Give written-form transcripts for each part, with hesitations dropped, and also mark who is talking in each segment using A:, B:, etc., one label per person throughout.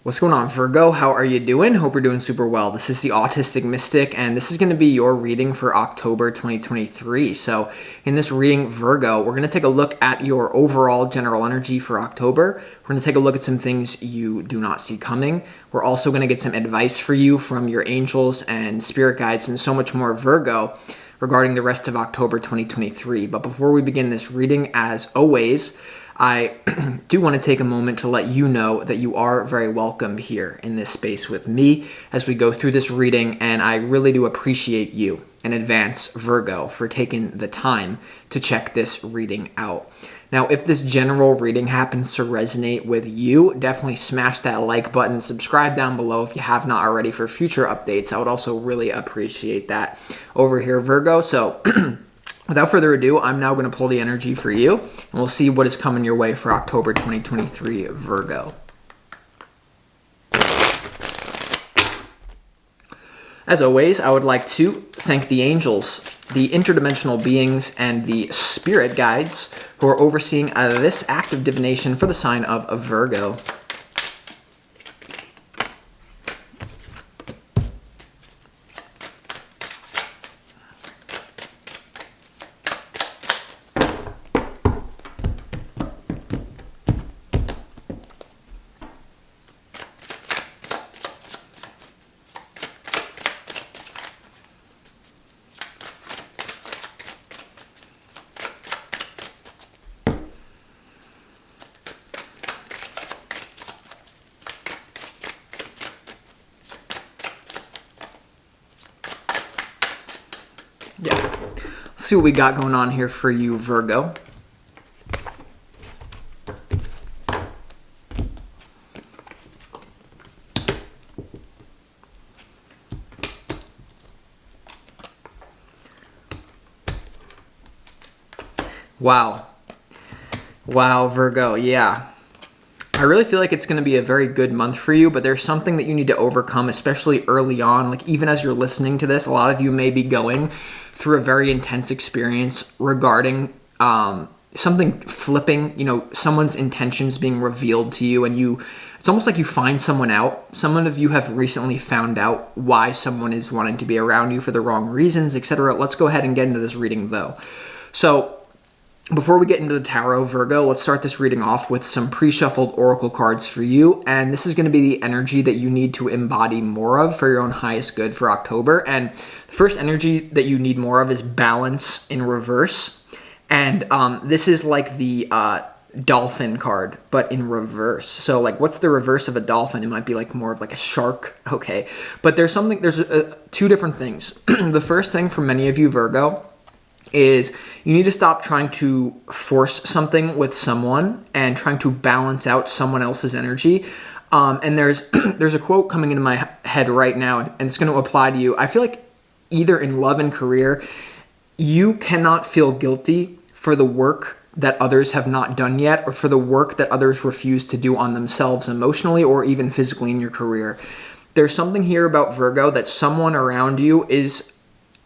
A: What's going on, Virgo? How are you doing? Hope you're doing super well. This is the Autistic Mystic, and this is going to be your reading for October 2023. So in this reading, Virgo, we're going to take a look at your overall general energy for October. We're going to take a look at some things you do not see coming. We're also going to get some advice for you from your angels and spirit guides and so much more, Virgo, regarding the rest of October 2023. But before we begin this reading, as always, I do want to take a moment to let you know that you are very welcome here in this space with me as we go through this reading, and I really do appreciate you in advance, Virgo, for taking the time to check this reading out. Now, if this general reading happens to resonate with you, definitely smash that like button, subscribe down below if you have not already for future updates. I would also really appreciate that over here, Virgo. So without further ado, I'm now going to pull the energy for you, and we'll see what is coming your way for October 2023, Virgo. As always, I would like to thank the angels, the interdimensional beings, and the spirit guides who are overseeing this act of divination for the sign of Virgo. Yeah, let's see what we got going on here for you, Virgo. Wow, Virgo, yeah. I really feel like it's going to be a very good month for you, but there's something that you need to overcome, especially early on. Like, even as you're listening to this, a lot of you may be going through a very intense experience regarding something flipping, someone's intentions being revealed to you, and it's almost like you find someone out. Some of you have recently found out why someone is wanting to be around you for the wrong reasons, etc. Let's go ahead and get into this reading, though. So before we get into the tarot, Virgo, let's start this reading off with some pre-shuffled oracle cards for you. And this is going to be the energy that you need to embody more of for your own highest good for October. And the first energy that you need more of is balance in reverse. And this is like the dolphin card, but in reverse. So like, what's the reverse of a dolphin? It might be like more of like a shark. Okay. But there's two different things. The first thing for many of you, Virgo, is you need to stop trying to force something with someone and trying to balance out someone else's energy. And there's a quote coming into my head right now, and it's going to apply to you. I feel like either in love and career, you cannot feel guilty for the work that others have not done yet, or for the work that others refuse to do on themselves emotionally or even physically in your career. There's something here about Virgo that someone around you is,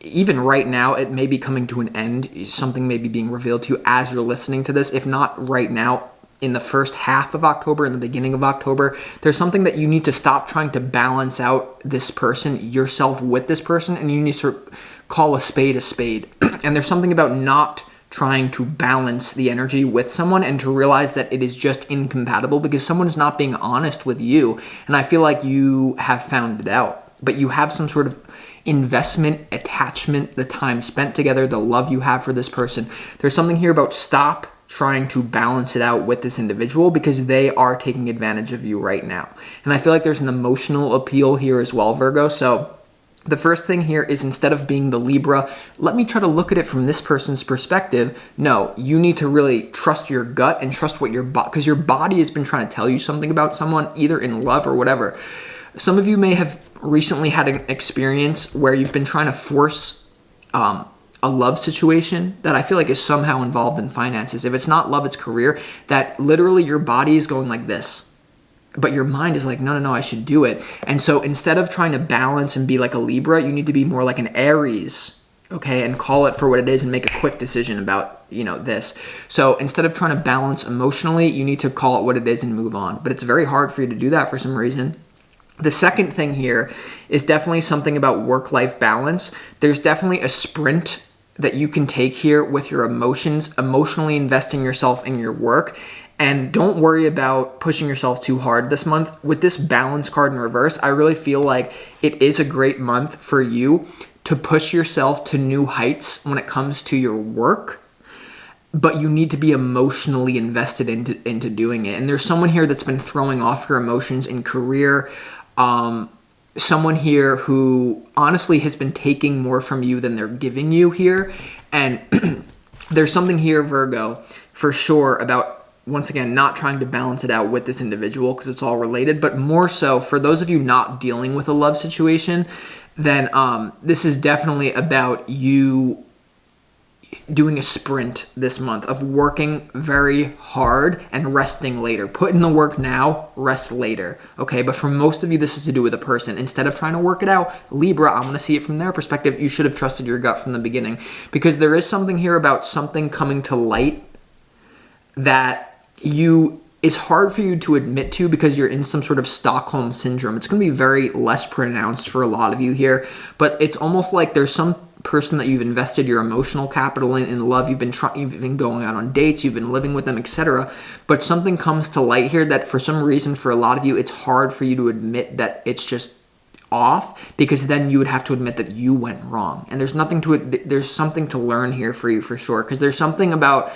A: even right now, it may be coming to an end. Something may be being revealed to you as you're listening to this. If not right now, in the first half of October, in the beginning of October, there's something that you need to stop trying to balance out this person, yourself with this person, and you need to call a spade a spade. And there's something about not trying to balance the energy with someone and to realize that it is just incompatible because someone is not being honest with you. And I feel like you have found it out, but you have some sort of investment, attachment, the time spent together, the love you have for this person. There's something here about stop trying to balance it out with this individual because they are taking advantage of you right now. And I feel like there's an emotional appeal here as well, Virgo. So the first thing here is, instead of being the Libra, let me try to look at it from this person's perspective. No, you need to really trust your gut and trust what because your body has been trying to tell you something about someone, either in love or whatever. Some of you may have recently had an experience where you've been trying to force a love situation that I feel like is somehow involved in finances. If it's not love, it's career, that literally your body is going like this, but your mind is like, no, I should do it. And so instead of trying to balance and be like a Libra, you need to be more like an Aries, okay, and call it for what it is and make a quick decision about, this. So instead of trying to balance emotionally, you need to call it what it is and move on. But it's very hard for you to do that for some reason. The second thing here is definitely something about work-life balance. There's definitely a sprint that you can take here with your emotions, emotionally investing yourself in your work. And don't worry about pushing yourself too hard this month. With this balance card in reverse, I really feel like it is a great month for you to push yourself to new heights when it comes to your work. But you need to be emotionally invested into doing it. And there's someone here that's been throwing off your emotions in career. Someone here who honestly has been taking more from you than they're giving you here. And there's something here, Virgo, for sure about, once again, not trying to balance it out with this individual because it's all related, but more so for those of you not dealing with a love situation, then this is definitely about you doing a sprint this month of working very hard and resting later. Put in the work now, rest later. Okay, but for most of you, this is to do with a person. Instead of trying to work it out, Libra, I'm going to see it from their perspective. You should have trusted your gut from the beginning, because there is something here about something coming to light that is hard for you to admit to because you're in some sort of Stockholm syndrome. It's going to be very less pronounced for a lot of you here, but it's almost like there's some person that you've invested your emotional capital in love. You've been going out on dates, you've been living with them, etc. But something comes to light here that for some reason, for a lot of you, it's hard for you to admit that it's just off, because then you would have to admit that you went wrong. And there's something to learn here for you for sure, because there's something about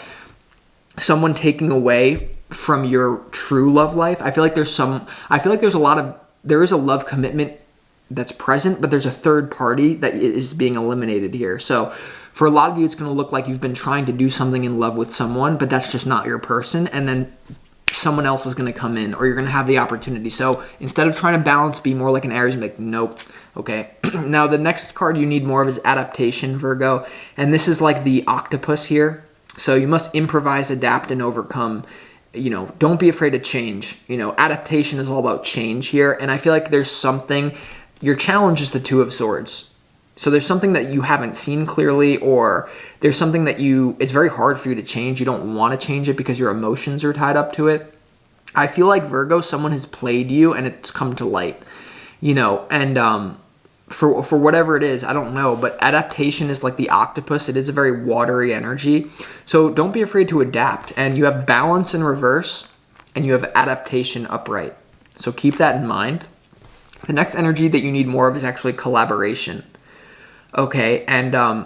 A: someone taking away from your true love life. I feel like there is a love commitment that's present, but there's a third party that is being eliminated here. So for a lot of you, it's going to look like you've been trying to do something in love with someone, but that's just not your person. And then someone else is going to come in, or you're going to have the opportunity. So instead of trying to balance, be more like an Aries and be like, nope. Okay. Now the next card you need more of is adaptation, Virgo. And this is like the octopus here. So you must improvise, adapt, and overcome. Don't be afraid of change. Adaptation is all about change here. And I feel like there's something, your challenge is the Two of Swords. So there's something that you haven't seen clearly, or there's something that it's very hard for you to change. You don't want to change it because your emotions are tied up to it. I feel like, Virgo, someone has played you and it's come to light, and for whatever it is, I don't know, but adaptation is like the octopus. It is a very watery energy. So don't be afraid to adapt. And you have balance in reverse and you have adaptation upright. So keep that in mind. The next energy that you need more of is actually collaboration. Okay, and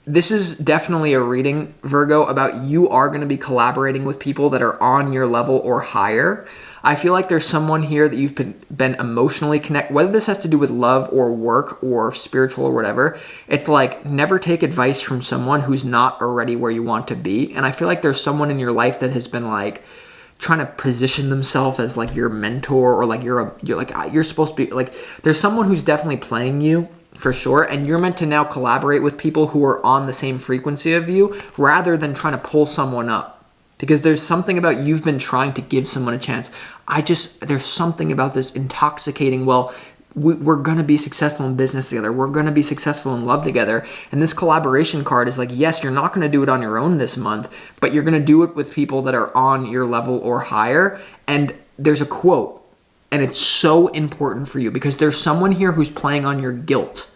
A: this is definitely a reading, Virgo, about you are going to be collaborating with people that are on your level or higher. I feel like there's someone here that you've been emotionally connected, whether this has to do with love or work or spiritual or whatever. It's like, never take advice from someone who's not already where you want to be. And I feel like there's someone in your life that has been like trying to position themselves as like your mentor, or like you're supposed to be like, there's someone who's definitely playing you for sure. And you're meant to now collaborate with people who are on the same frequency of you, rather than trying to pull someone up. Because there's something about you've been trying to give someone a chance. There's something about this intoxicating, we're going to be successful in business together. We're going to be successful in love together. And this collaboration card is like, yes, you're not going to do it on your own this month, but you're going to do it with people that are on your level or higher. And there's a quote, and it's so important for you because there's someone here who's playing on your guilt.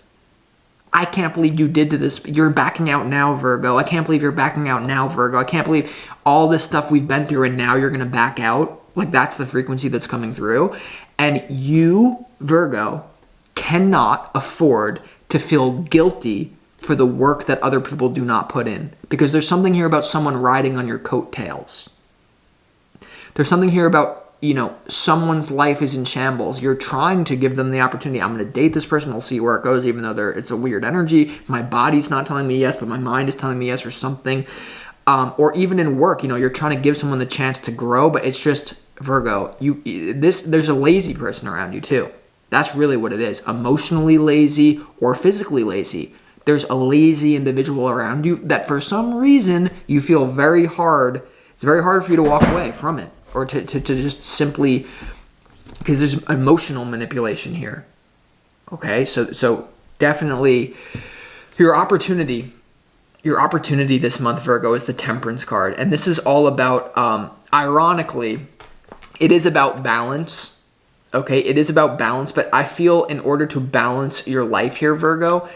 A: I can't believe you did to this. You're backing out now, Virgo. I can't believe you're backing out now, Virgo. I can't believe all this stuff we've been through and now you're going to back out. Like, that's the frequency that's coming through. And you, Virgo, cannot afford to feel guilty for the work that other people do not put in. Because there's something here about someone riding on your coattails. There's something here about, someone's life is in shambles. You're trying to give them the opportunity. I'm going to date this person. We'll see where it goes, even though it's a weird energy. My body's not telling me yes, but my mind is telling me yes, or something. Or even in work, you're trying to give someone the chance to grow, but it's just, Virgo, there's a lazy person around you too. That's really what it is. Emotionally lazy or physically lazy. There's a lazy individual around you that for some reason you feel very hard. It's very hard for you to walk away from it, or to just simply, because there's emotional manipulation here. Okay, so definitely Your opportunity this month, Virgo, is the Temperance card. And this is all about, ironically, it is about balance. Okay, it is about balance, but I feel in order to balance your life here, Virgo,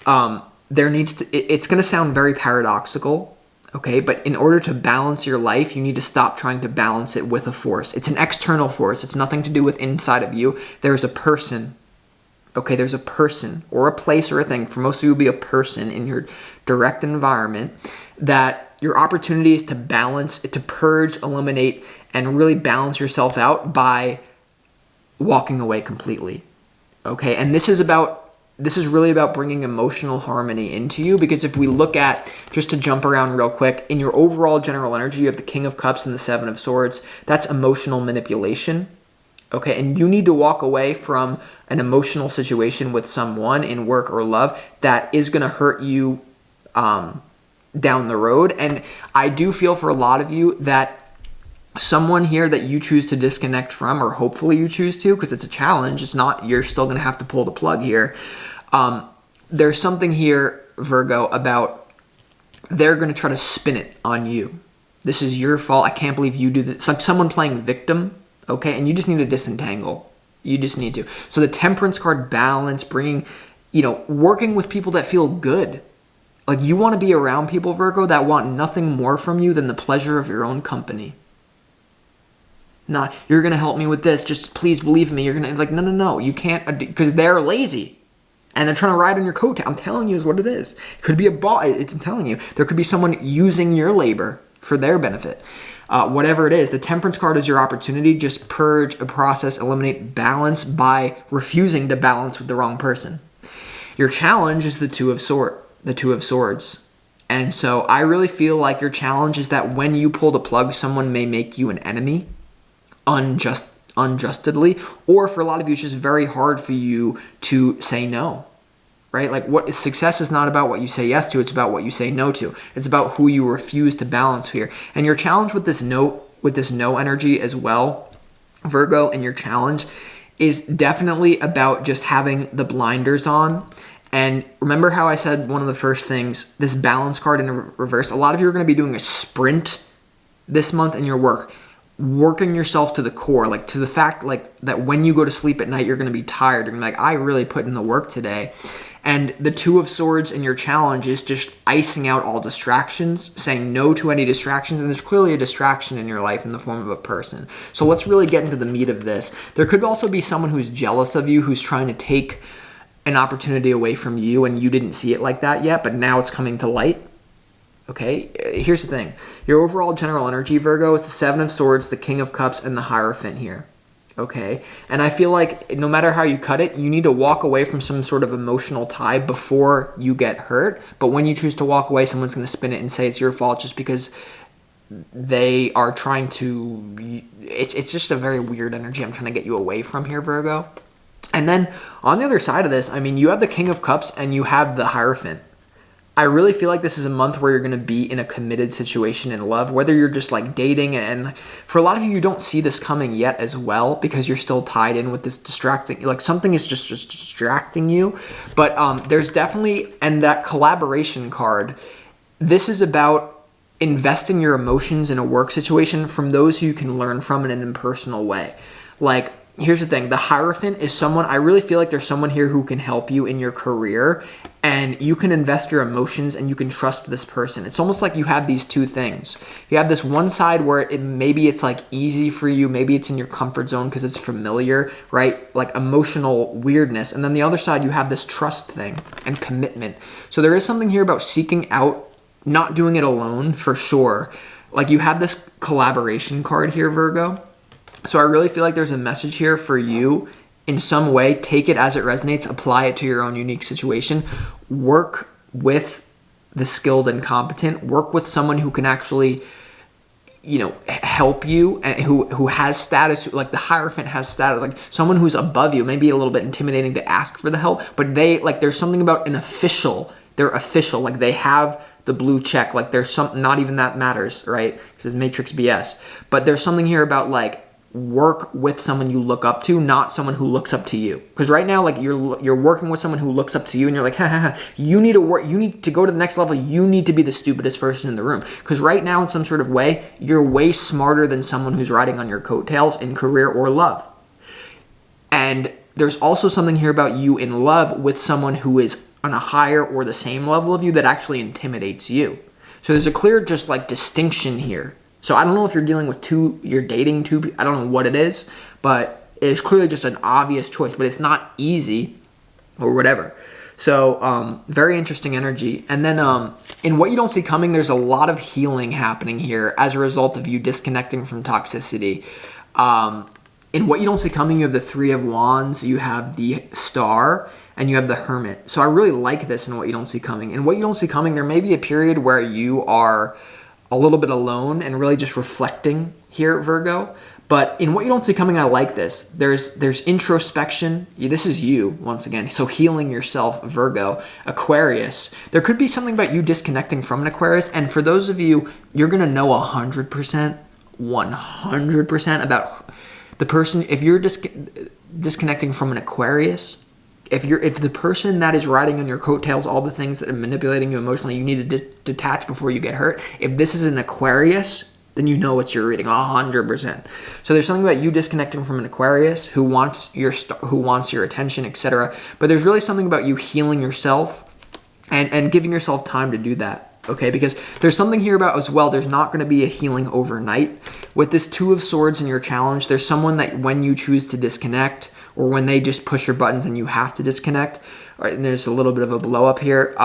A: it's going to sound very paradoxical, okay? But in order to balance your life, you need to stop trying to balance it with a force. It's an external force. It's nothing to do with inside of you. There's a person, okay? There's a person or a place or a thing. For most of you, it will be a person in your direct environment that your opportunity is to balance, to purge, eliminate, and really balance yourself out by walking away completely, okay? And this is really about bringing emotional harmony into you, because if we look at, just to jump around real quick, in your overall general energy, you have the King of Cups and the Seven of Swords. That's emotional manipulation, okay? And you need to walk away from an emotional situation with someone in work or love that is going to hurt you down the road. And I do feel for a lot of you that someone here that you choose to disconnect from, or hopefully you choose to, because it's a challenge, it's not, you're still going to have to pull the plug here. There's something here, Virgo, about they're going to try to spin it on you. This is your fault. I can't believe you do this. It's like someone playing victim, okay? And you just need to disentangle. You just need to. So the Temperance card, balance, bringing, working with people that feel good. Like you want to be around people, Virgo, that want nothing more from you than the pleasure of your own company. Not, you're going to help me with this, just please believe me. You're going to, like, no, you can't, because they're lazy. And they're trying to ride on your coattail. I'm telling you is what it is. It could be a boss. I'm telling you. There could be someone using your labor for their benefit. Whatever it is, the Temperance card is your opportunity. Just purge, process, eliminate, balance by refusing to balance with the wrong person. Your challenge is the Two of Swords. And so I really feel like your challenge is that when you pull the plug, someone may make you an enemy unjustly, or for a lot of you, it's just very hard for you to say no, right? Like what success is not about what you say yes to, it's about what you say no to. It's about who you refuse to balance here. And your challenge with this no energy as well, Virgo, and your challenge is definitely about just having the blinders on. And remember how I said one of the first things, this balance card in reverse, a lot of you are going to be doing a sprint this month in your work. Working yourself to the core, like to the fact like that when you go to sleep at night, you're going to be tired. You're going to be like, I really put in the work today. And the Two of Swords in your challenge is just icing out all distractions, saying no to any distractions. And there's clearly a distraction in your life in the form of a person. So let's really get into the meat of this. There could also be someone who's jealous of you, who's trying to take an opportunity away from you, and you didn't see it like that yet, but now it's coming to light. Okay, here's the thing. Your overall general energy, Virgo, is the Seven of Swords, the King of Cups, and the Hierophant here. Okay, and I feel like no matter how you cut it, you need to walk away from some sort of emotional tie before you get hurt. But when you choose to walk away, someone's going to spin it and say it's your fault just because they are trying to... It's just a very weird energy I'm trying to get you away from here, Virgo. And then on the other side of this, I mean, you have the King of Cups and you have the Hierophant. I really feel like this is a month where you're going to be in a committed situation in love, whether you're just like dating. And for a lot of you, you don't see this coming yet as well because you're still tied in with this distracting, like something is just distracting you. But there's definitely, and that collaboration card, this is about investing your emotions in a work situation from those who you can learn from in an impersonal way. Like, here's the thing. The Hierophant is someone, I really feel like there's someone here who can help you in your career, and you can invest your emotions and you can trust this person. It's almost like you have these two things. You have this one side where maybe it's like easy for you. Maybe it's in your comfort zone because it's familiar, right? Like emotional weirdness. And then the other side, you have this trust thing and commitment. So there is something here about seeking out, not doing it alone for sure. Like you have this collaboration card here, Virgo. So I really feel like there's a message here for you in some way. Take it as it resonates, apply it to your own unique situation. Work with the skilled and competent. Work with someone who can actually, help you and who has status, like the Hierophant has status, like someone who's above you. Maybe a little bit intimidating to ask for the help, but there's something about an official. They're official, like they have the blue check, like there's some, not even that matters, right? Because it's Matrix BS. But there's something here about like, work with someone you look up to, not someone who looks up to you. Because right now, like you're working with someone who looks up to you, and you're like, ha, ha, ha, you need to work. You need to go to the next level. You need to be the stupidest person in the room. Because right now, in some sort of way, you're way smarter than someone who's riding on your coattails in career or love. And there's also something here about you in love with someone who is on a higher or the same level of you that actually intimidates you. So there's a clear just like distinction here. So I don't know if you're dealing with you're dating two, I don't know what it is, but it's clearly just an obvious choice, but it's not easy or whatever. So very interesting energy. And then in what you don't see coming, there's a lot of healing happening here as a result of you disconnecting from toxicity. In what you don't see coming, you have the Three of Wands, you have the Star, and you have the Hermit. So I really like this in what you don't see coming. In what you don't see coming, there may be a period where you are a little bit alone and really just reflecting here, Virgo. But in what you don't see coming, I like this. There's introspection. This is you, once again. So healing yourself, Virgo. Aquarius. There could be something about you disconnecting from an Aquarius. And for those of you, you're going to know 100% about the person. If you're disconnecting from an Aquarius, if the person that is riding on your coattails, all the things that are manipulating you emotionally, you need to detach before you get hurt. If this is an Aquarius, then you know it's your reading 100%. So there's something about you disconnecting from an Aquarius who wants your attention, etc. But there's really something about you healing yourself and giving yourself time to do that. Okay, because there's something here about as well, there's not going to be a healing overnight. With this Two of Swords in your challenge, there's someone that when you choose to disconnect, or when they just push your buttons and you have to disconnect, right, and there's a little bit of a blow up here,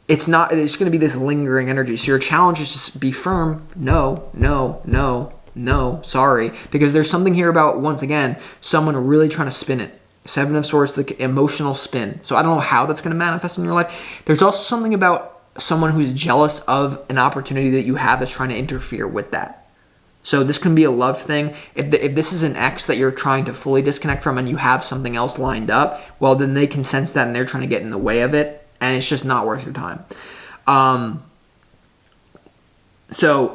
A: it's going to be this lingering energy. So your challenge is just be firm. No, sorry. Because there's something here about, once again, someone really trying to spin it. Seven of Swords, the emotional spin. So I don't know how that's going to manifest in your life. There's also something about someone who's jealous of an opportunity that you have that's trying to interfere with that. So this can be a love thing. If this is an ex that you're trying to fully disconnect from and you have something else lined up, well, then they can sense that and they're trying to get in the way of it, and it's just not worth your time.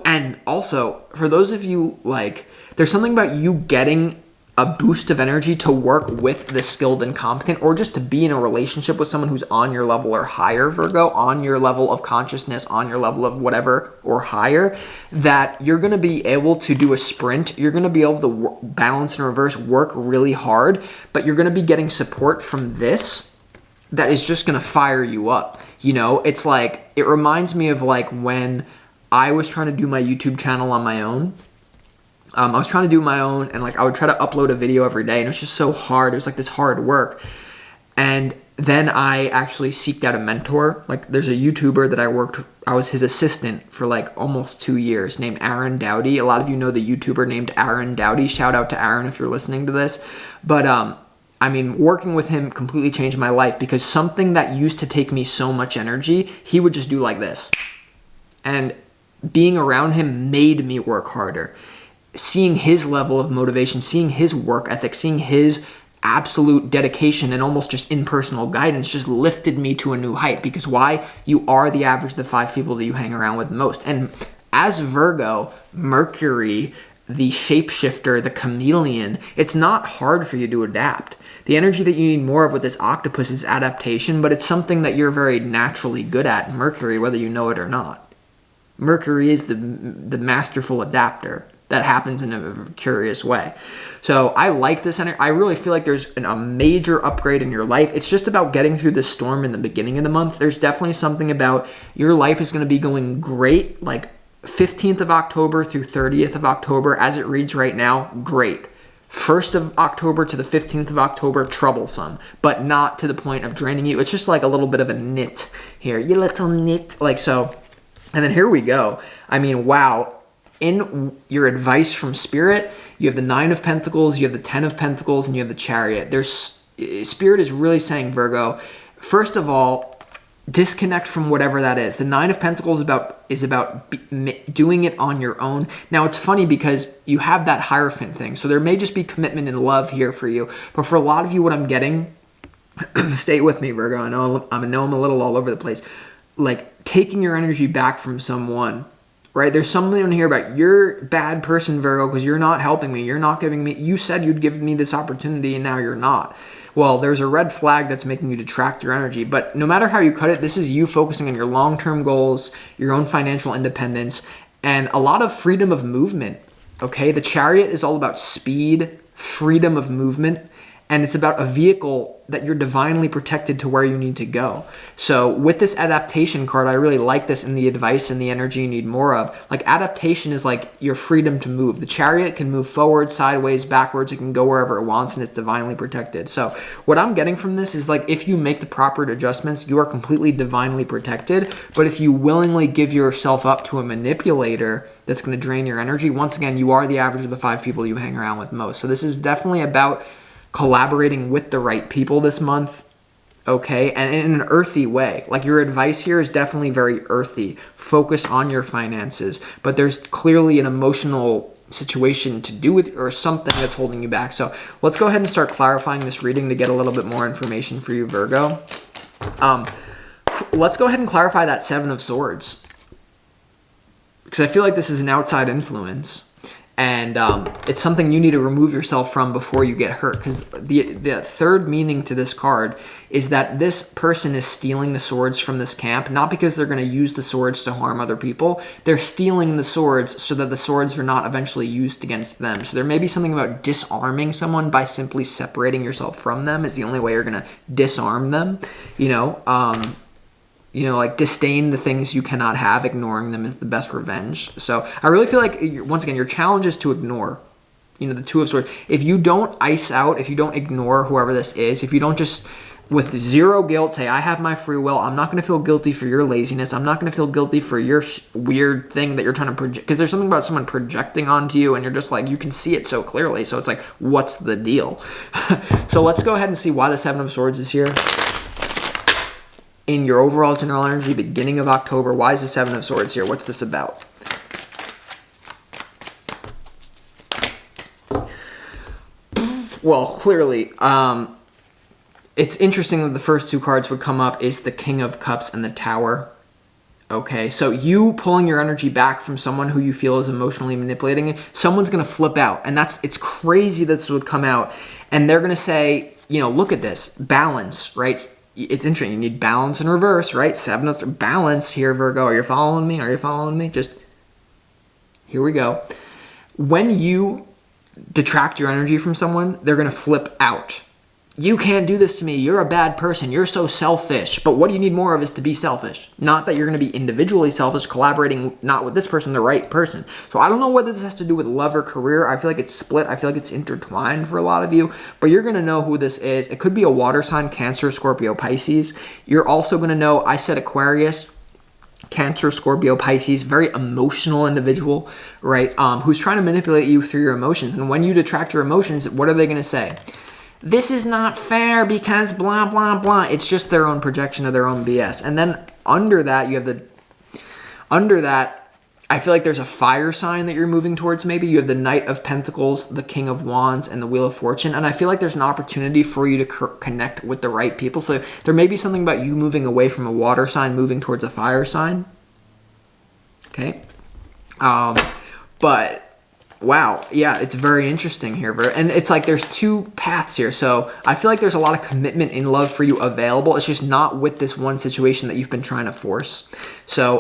A: And also, for those of you, like, there's something about you getting a boost of energy to work with the skilled and competent, or just to be in a relationship with someone who's on your level or higher, Virgo, on your level of consciousness, on your level of whatever or higher, that you're going to be able to do a sprint. You're going to be able to balance and reverse, work really hard, but you're going to be getting support from this that is just going to fire you up. You know, it's like, it reminds me of like when I was trying to do my YouTube channel on my own. I was trying to do my own, and like I would try to upload a video every day, and it was just so hard. It was like this hard work. And then I actually seeked out a mentor. Like there's a YouTuber that I was his assistant for like almost 2 years, named Aaron Dowdy. A lot of you know the YouTuber named Aaron Dowdy. Shout out to Aaron if you're listening to this. But I mean, working with him completely changed my life, because something that used to take me so much energy, he would just do like this. And being around him made me work harder. Seeing his level of motivation, seeing his work ethic, seeing his absolute dedication and almost just impersonal guidance just lifted me to a new height. Because why? You are the average of the 5 people that you hang around with most. And as Virgo, Mercury, the shapeshifter, the chameleon, it's not hard for you to adapt. The energy that you need more of with this octopus is adaptation, but it's something that you're very naturally good at, Mercury, whether you know it or not. Mercury is the masterful adapter. That happens in a curious way. So I like this energy. I really feel like there's a major upgrade in your life. It's just about getting through this storm in the beginning of the month. There's definitely something about your life is going to be going great, like 15th of October through 30th of October, as it reads right now, great. 1st of October to the 15th of October, troublesome, but not to the point of draining you. It's just like a little bit of a nit here. You little nit. Like so. And then here we go. I mean, wow. In your advice from Spirit, you have the 9 of Pentacles, you have the 10 of Pentacles, and you have the Chariot. Spirit is really saying, Virgo, first of all, disconnect from whatever that is. The 9 of Pentacles is about doing it on your own. Now, it's funny because you have that Hierophant thing, so there may just be commitment and love here for you. But for a lot of you, what I'm getting, stay with me, Virgo. I know I'm a little all over the place. Like taking your energy back from someone right? There's something in here about you're a bad person, Virgo, because you're not helping me. You're not giving me, you said you'd give me this opportunity and now you're not. Well, there's a red flag that's making you detract your energy. But no matter how you cut it, this is you focusing on your long-term goals, your own financial independence, and a lot of freedom of movement, okay? The Chariot is all about speed, freedom of movement, and it's about a vehicle that you're divinely protected to where you need to go. So with this adaptation card, I really like this in the advice and the energy you need more of. Like adaptation is like your freedom to move. The Chariot can move forward, sideways, backwards. It can go wherever it wants and it's divinely protected. So what I'm getting from this is like if you make the proper adjustments, you are completely divinely protected. But if you willingly give yourself up to a manipulator that's going to drain your energy, once again, you are the average of the 5 people you hang around with most. So this is definitely about collaborating with the right people this month, okay? And in an earthy way. Like your advice here is definitely very earthy. Focus on your finances. But there's clearly an emotional situation to do with or something that's holding you back. So let's go ahead and start clarifying this reading to get a little bit more information for you, Virgo. Let's go ahead and clarify that 7 of Swords. Because I feel like this is an outside influence. And it's something you need to remove yourself from before you get hurt. Because the third meaning to this card is that this person is stealing the swords from this camp, not because they're going to use the swords to harm other people. They're stealing the swords so that the swords are not eventually used against them. So there may be something about disarming someone by simply separating yourself from them is the only way you're going to disarm them, like disdain the things you cannot have, ignoring them is the best revenge. So I really feel like, once again, your challenge is to ignore, the 2 of Swords. If you don't ice out, if you don't ignore whoever this is, if you don't just, with zero guilt, say, I have my free will, I'm not going to feel guilty for your laziness, I'm not going to feel guilty for your weird thing that you're trying to project, because there's something about someone projecting onto you, and you're just like, you can see it so clearly, so it's like, what's the deal? So let's go ahead and see why the 7 of Swords is here. In your overall general energy, beginning of October, why is the 7 of Swords here? What's this about? Well, clearly, it's interesting that the first 2 cards would come up is the King of Cups and the Tower. Okay, so you pulling your energy back from someone who you feel is emotionally manipulating, someone's going to flip out. And it's crazy that this would come out. And they're going to say, look at this, balance, right? It's interesting. You need balance in reverse, right? 7 of balance here, Virgo. Are you following me? Are you following me? Just here we go. When you detract your energy from someone, they're going to flip out. You can't do this to me. You're a bad person. You're so selfish. But what you need more of is to be selfish. Not that you're going to be individually selfish, collaborating not with this person, the right person. So I don't know whether this has to do with love or career. I feel like it's split. I feel like it's intertwined for a lot of you. But you're going to know who this is. It could be a water sign, Cancer, Scorpio, Pisces. You're also going to know, I said Aquarius, Cancer, Scorpio, Pisces, very emotional individual, right? Who's trying to manipulate you through your emotions. And when you detract your emotions, what are they going to say? This is not fair because blah, blah, blah. It's just their own projection of their own BS. And then under that, I feel like there's a fire sign that you're moving towards maybe. You have the Knight of Pentacles, the King of Wands, and the Wheel of Fortune. And I feel like there's an opportunity for you to connect with the right people. So there may be something about you moving away from a water sign, moving towards a fire sign. Okay. But wow, yeah, it's very interesting here. And it's like there's 2 paths here. So I feel like there's a lot of commitment in love for you available. It's just not with this one situation that you've been trying to force. So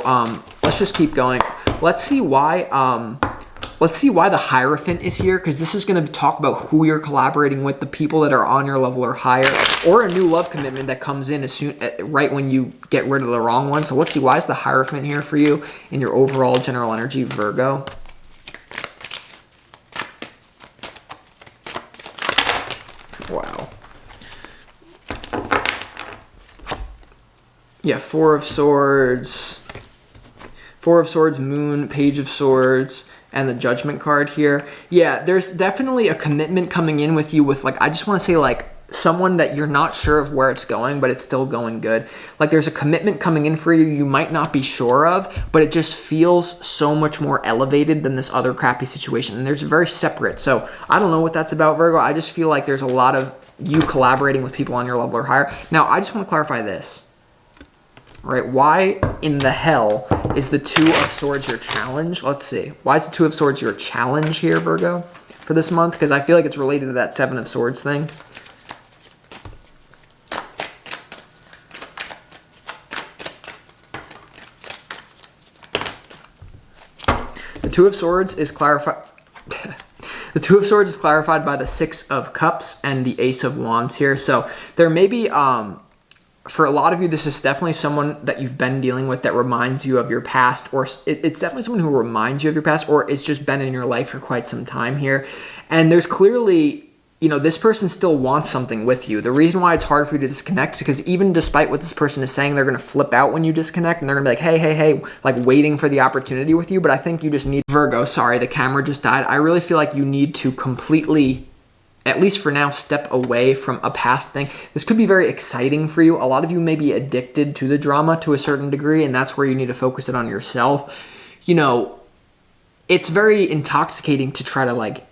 A: let's just keep going. Let's see why the Hierophant is here, because this is going to talk about who you're collaborating with, the people that are on your level or higher, or a new love commitment that comes in right when you get rid of the wrong one. So let's see, why is the Hierophant here for you in your overall general energy, Virgo? Wow. Yeah, 4 of Swords. 4 of Swords, Moon, Page of Swords, and the Judgment card here. Yeah, there's definitely a commitment coming in with you with, like, I just want to say, like, someone that you're not sure of where it's going, but it's still going good. Like, there's a commitment coming in for you you might not be sure of, but it just feels so much more elevated than this other crappy situation. And there's very separate. So I don't know what that's about, Virgo. I just feel like there's a lot of you collaborating with people on your level or higher. Now, I just want to clarify this. Right? Why in the hell Is the Two of Swords your challenge? Let's see. Why is the Two of Swords your challenge here, Virgo, for this month? Because I feel like it's related to that Seven of Swords thing. The Two of Swords is clarified. The Two of Swords is clarified by the Six of Cups and the Ace of Wands here. So there may be, for a lot of you, this is definitely someone that you've been dealing with that reminds you of your past, or it's definitely someone who reminds you of your past, or it's just been in your life for quite some time here. And there's clearly, you know, this person still wants something with you. The reason why it's hard for you to disconnect is because even despite what this person is saying, they're going to flip out when you disconnect, and they're going to be like, hey, like waiting for the opportunity with you. But I think you just need, Virgo, sorry, the camera just died. I really feel like you need to completely, at least for now, step away from a past thing. This could be very exciting for you. A lot of you may be addicted to the drama to a certain degree, and that's where you need to focus it on yourself. You know, it's very intoxicating to try to like,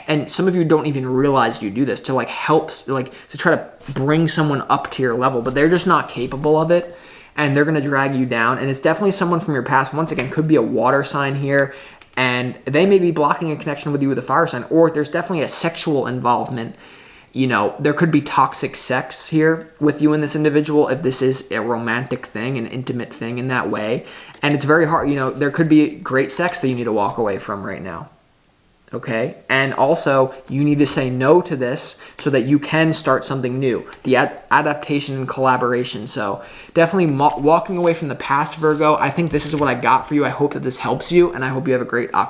A: and some of you don't even realize you do this, to like help, like to try to bring someone up to your level, but they're just not capable of it, and they're going to drag you down. And it's definitely someone from your past. Once again, could be a water sign here, and they may be blocking a connection with you with a fire sign, or there's definitely a sexual involvement. You know, there could be toxic sex here with you and this individual if this is a romantic thing, an intimate thing in that way. And it's very hard, you know, there could be great sex that you need to walk away from right now. Okay, and also you need to say no to this so that you can start something new. The adaptation and collaboration. So definitely walking away from the past, Virgo. I think this is what I got for you. I hope that this helps you, and I hope you have a great October.